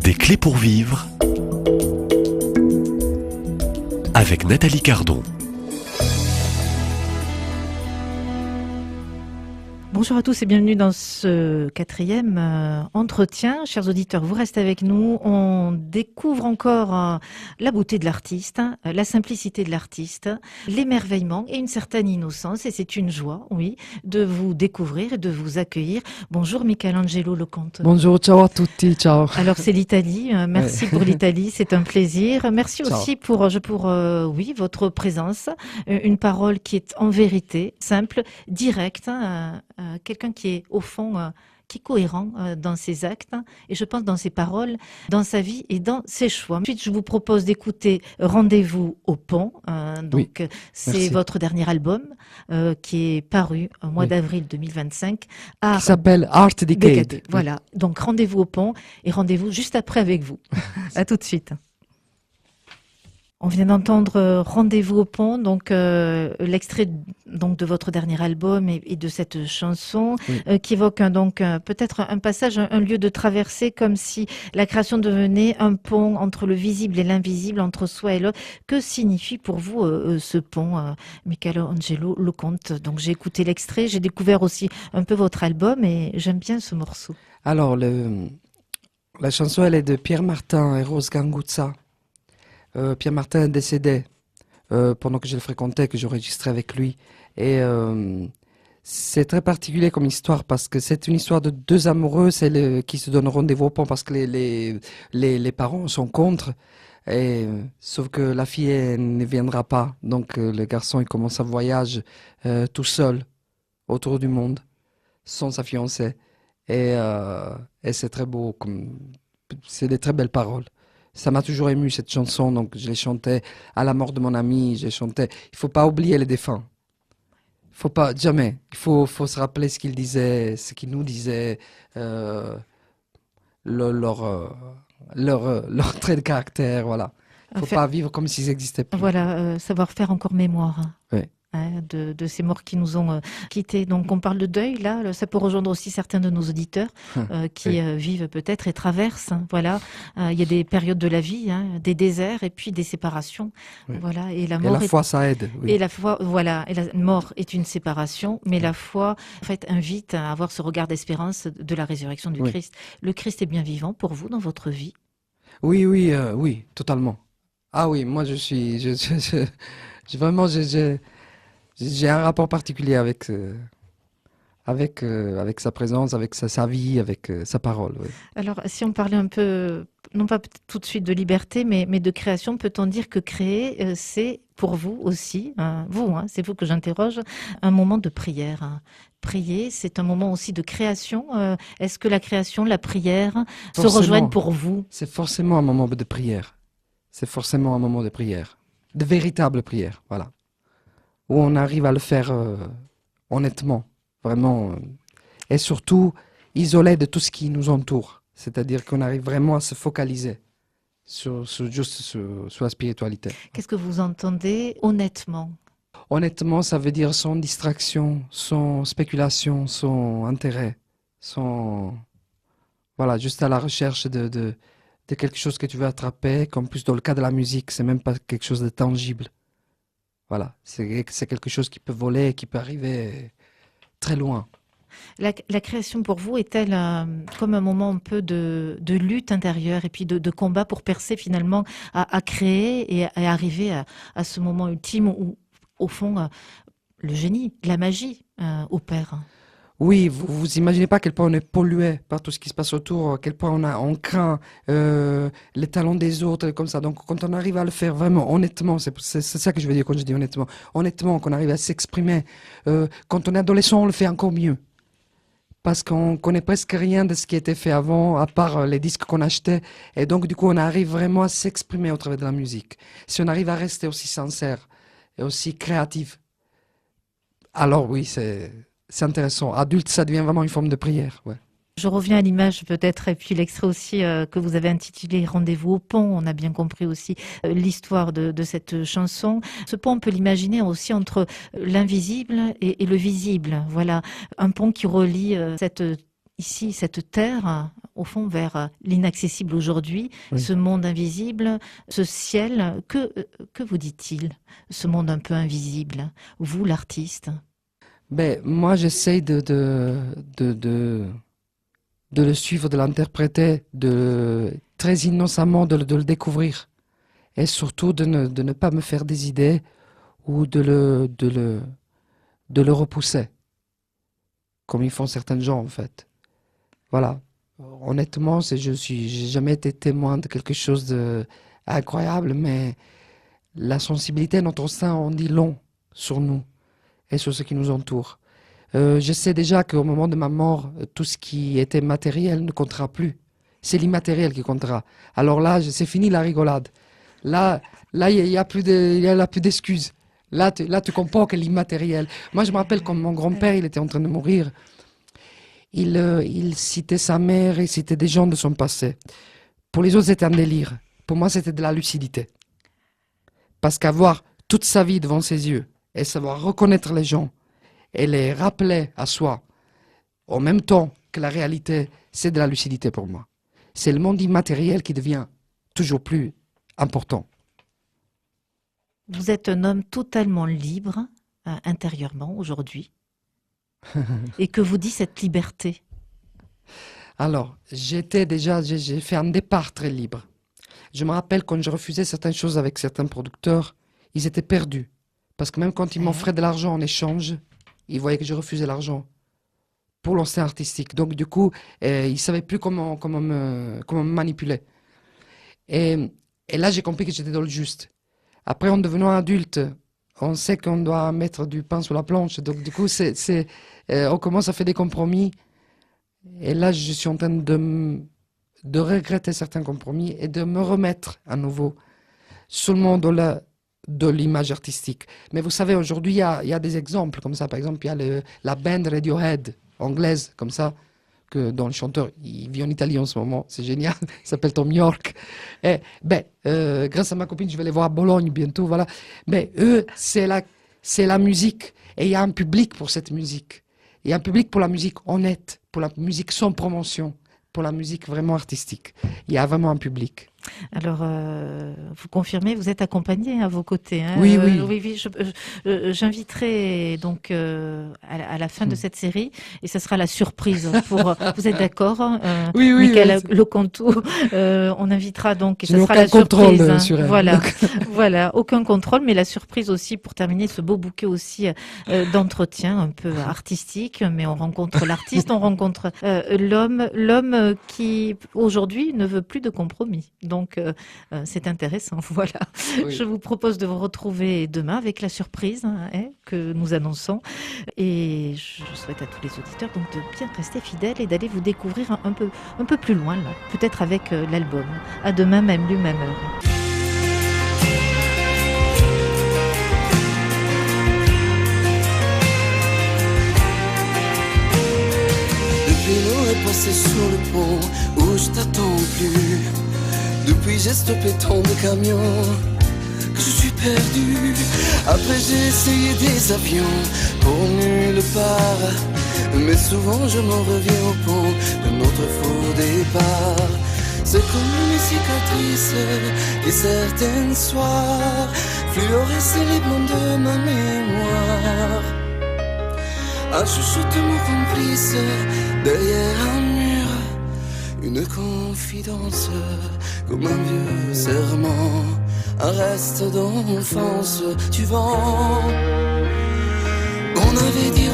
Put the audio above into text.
Des clés pour vivre avec Nathalie Cardon. Bonjour à tous et bienvenue dans ce quatrième entretien. Chers auditeurs, vous restez avec nous. On découvre encore la beauté de l'artiste, la simplicité de l'artiste, l'émerveillement et une certaine innocence. Et c'est une joie, oui, de vous découvrir et de vous accueillir. Bonjour Michelangelo Lecomte. Bonjour, ciao à tutti, ciao. Alors c'est l'Italie, merci pour l'Italie, c'est un plaisir. Merci Ciao. aussi pour votre présence, une parole qui est en vérité simple, directe, quelqu'un qui est au fond qui est cohérent dans ses actes et je pense dans ses paroles, dans sa vie et dans ses choix. Ensuite, je vous propose d'écouter Rendez-vous au pont. C'est merci. votre dernier album qui est paru au mois d'avril 2025. Qui s'appelle Art Decade. Voilà, donc Rendez-vous au pont et rendez-vous juste après avec vous. À tout de suite. On vient d'entendre Rendez-vous au pont, donc l'extrait donc de votre dernier album et de cette chanson qui évoque peut-être un passage, un lieu de traversée, comme si la création devenait un pont entre le visible et l'invisible, entre soi et l'autre. Que signifie pour vous ce pont, Michelangelo Lecomte? Donc j'ai écouté l'extrait, j'ai découvert aussi un peu votre album et j'aime bien ce morceau. Alors, la chanson, elle est de Pierre Martin et Rose Ganguzza. Pierre Martin est décédé pendant que je le fréquentais, que j'enregistrais avec lui. Et c'est très particulier comme histoire parce que c'est une histoire de deux amoureux qui se donnent rendez-vous au pont parce que les parents sont contre. Sauf que la fille elle ne viendra pas. Donc le garçon il commence un voyage tout seul autour du monde sans sa fiancée. Et c'est très beau. C'est des très belles paroles. Ça m'a toujours ému cette chanson, donc je l'ai chantée à la mort de mon ami, j'ai chanté. Il faut pas oublier les défunts. Il faut pas, jamais. Il faut se rappeler ce qu'ils disaient, ce qu'ils nous disaient, leur trait de caractère, voilà. Il faut pas vivre comme s'ils existaient plus. Voilà, savoir faire encore mémoire. Oui. De ces morts qui nous ont quittés. Donc on parle de deuil, là, ça peut rejoindre aussi certains de nos auditeurs qui vivent peut-être et traversent. Voilà, il y a des périodes de la vie, des déserts et puis des séparations. Oui. Voilà, et la mort. Et la foi, ça aide. Oui. Et la foi, voilà, et la mort est une séparation, mais la foi, en fait, invite à avoir ce regard d'espérance de la résurrection du Christ. Le Christ est bien vivant pour vous dans votre vie? Oui, oui, totalement. Ah oui, moi vraiment, j'ai un rapport particulier avec sa présence, avec sa vie, avec sa parole. Oui. Alors, si on parlait un peu, non pas tout de suite de liberté, mais de création, peut-on dire que créer, c'est pour vous aussi, c'est vous que j'interroge, un moment de prière. Prier, c'est un moment aussi de création. Est-ce que la création, la prière se rejoignent pour vous? C'est forcément un moment de prière. C'est forcément un moment de prière. De véritable prière, voilà. Où on arrive à le faire honnêtement, vraiment, et surtout isolé de tout ce qui nous entoure. C'est-à-dire qu'on arrive vraiment à se focaliser sur la spiritualité. Qu'est-ce que vous entendez honnêtement? Honnêtement, ça veut dire sans distraction, sans spéculation, sans intérêt, voilà, juste à la recherche de quelque chose que tu veux attraper, comme plus dans le cas de la musique, c'est même pas quelque chose de tangible. Voilà, c'est quelque chose qui peut voler, qui peut arriver très loin. La création pour vous est-elle comme un moment un peu de lutte intérieure et puis de combat pour percer finalement à créer et à arriver à ce moment ultime où, au fond, le génie, la magie opère? Oui, vous imaginez pas à quel point on est pollué par tout ce qui se passe autour, à quel point on craint les talents des autres, comme ça. Donc quand on arrive à le faire vraiment honnêtement, c'est ça que je veux dire quand je dis honnêtement. Honnêtement, qu'on arrive à s'exprimer. Quand on est adolescent, on le fait encore mieux. Parce qu'on connaît presque rien de ce qui a été fait avant, à part les disques qu'on achetait. Et donc du coup, on arrive vraiment à s'exprimer au travers de la musique. Si on arrive à rester aussi sincère et aussi créatif, alors oui, c'est intéressant. Adulte, ça devient vraiment une forme de prière. Ouais. Je reviens à l'image peut-être et puis l'extrait aussi que vous avez intitulé Rendez-vous au pont. On a bien compris aussi l'histoire de cette chanson. Ce pont, on peut l'imaginer aussi entre l'invisible et le visible. Voilà, un pont qui relie cette terre au fond, vers l'inaccessible aujourd'hui, Oui. ce monde invisible, ce ciel. Que vous dit-il, ce monde un peu invisible, vous, l'artiste? Ben, moi, j'essaye de le suivre, de l'interpréter, très innocemment de le découvrir. Et surtout de ne pas me faire des idées ou de le repousser, comme ils font certains gens en fait. Voilà. Honnêtement, j'ai jamais été témoin de quelque chose d'incroyable, mais la sensibilité de notre sein en dit long sur nous et sur ce qui nous entoure. Je sais déjà qu'au moment de ma mort, tout ce qui était matériel ne comptera plus. C'est l'immatériel qui comptera. Alors là, c'est fini la rigolade. Là, il y a plus d'excuses. Là, tu comprends que l'immatériel. Moi, je me rappelle quand mon grand-père, il était en train de mourir. Il citait sa mère, il citait des gens de son passé. Pour les autres, c'était un délire. Pour moi, c'était de la lucidité. Parce qu'avoir toute sa vie devant ses yeux et savoir reconnaître les gens et les rappeler à soi, en même temps que la réalité, c'est de la lucidité pour moi. C'est le monde immatériel qui devient toujours plus important. Vous êtes un homme totalement libre intérieurement aujourd'hui. Et que vous dit cette liberté? Alors, j'ai fait un départ très libre. Je me rappelle quand je refusais certaines choses avec certains producteurs, ils étaient perdus. Parce que même quand ils m'offraient de l'argent en échange, ils voyaient que je refusais l'argent pour l'instinct artistique. Donc du coup, ils ne savaient plus comment me manipuler. Et là, j'ai compris que j'étais dans le juste. Après, en devenant adulte, on sait qu'on doit mettre du pain sur la planche. Donc du coup, on commence à faire des compromis. Et là, je suis en train de regretter certains compromis et de me remettre à nouveau seulement de l'image artistique. Mais vous savez, aujourd'hui, il y a des exemples comme ça. Par exemple, il y a la band Radiohead anglaise, comme ça, dont le chanteur, il vit en Italie en ce moment, c'est génial, il s'appelle Tom York. Et, grâce à ma copine, je vais les voir à Bologne bientôt, voilà. Mais eux, c'est la musique, et il y a un public pour cette musique. Il y a un public pour la musique honnête, pour la musique sans promotion, pour la musique vraiment artistique. Il y a vraiment un public. Alors, vous confirmez, vous êtes accompagné à vos côtés. Hein, oui, oui. Oui, j'inviterai donc à la fin de cette série, et ce sera la surprise. Vous êtes d'accord, oui, Michael Lecontou, on invitera donc, et je ce n'ai sera aucun la surprise. contrôle sur elle. Voilà, voilà, aucun contrôle, mais la surprise aussi pour terminer ce beau bouquet aussi d'entretien un peu artistique. Mais on rencontre l'artiste, on rencontre l'homme qui aujourd'hui ne veut plus de compromis. Donc, c'est intéressant. Voilà. Oui. Je vous propose de vous retrouver demain avec la surprise que nous annonçons. Et je souhaite à tous les auditeurs donc de bien rester fidèles et d'aller vous découvrir un peu plus loin, là, peut-être avec l'album. À demain, même lieu, même heure. Depuis l'eau est passée sur le pont où je t'attends plus. Depuis j'ai stoppé tant de camions que je suis perdu. Après j'ai essayé des avions pour nulle part, mais souvent je m'en reviens au pont de notre faux départ. C'est comme une cicatrice et certains soirs fluorescent les blancs de ma mémoire. Un chuchote mon complice derrière un mur, une confidence comme un vieux serment, un reste d'enfance du vent. On avait dit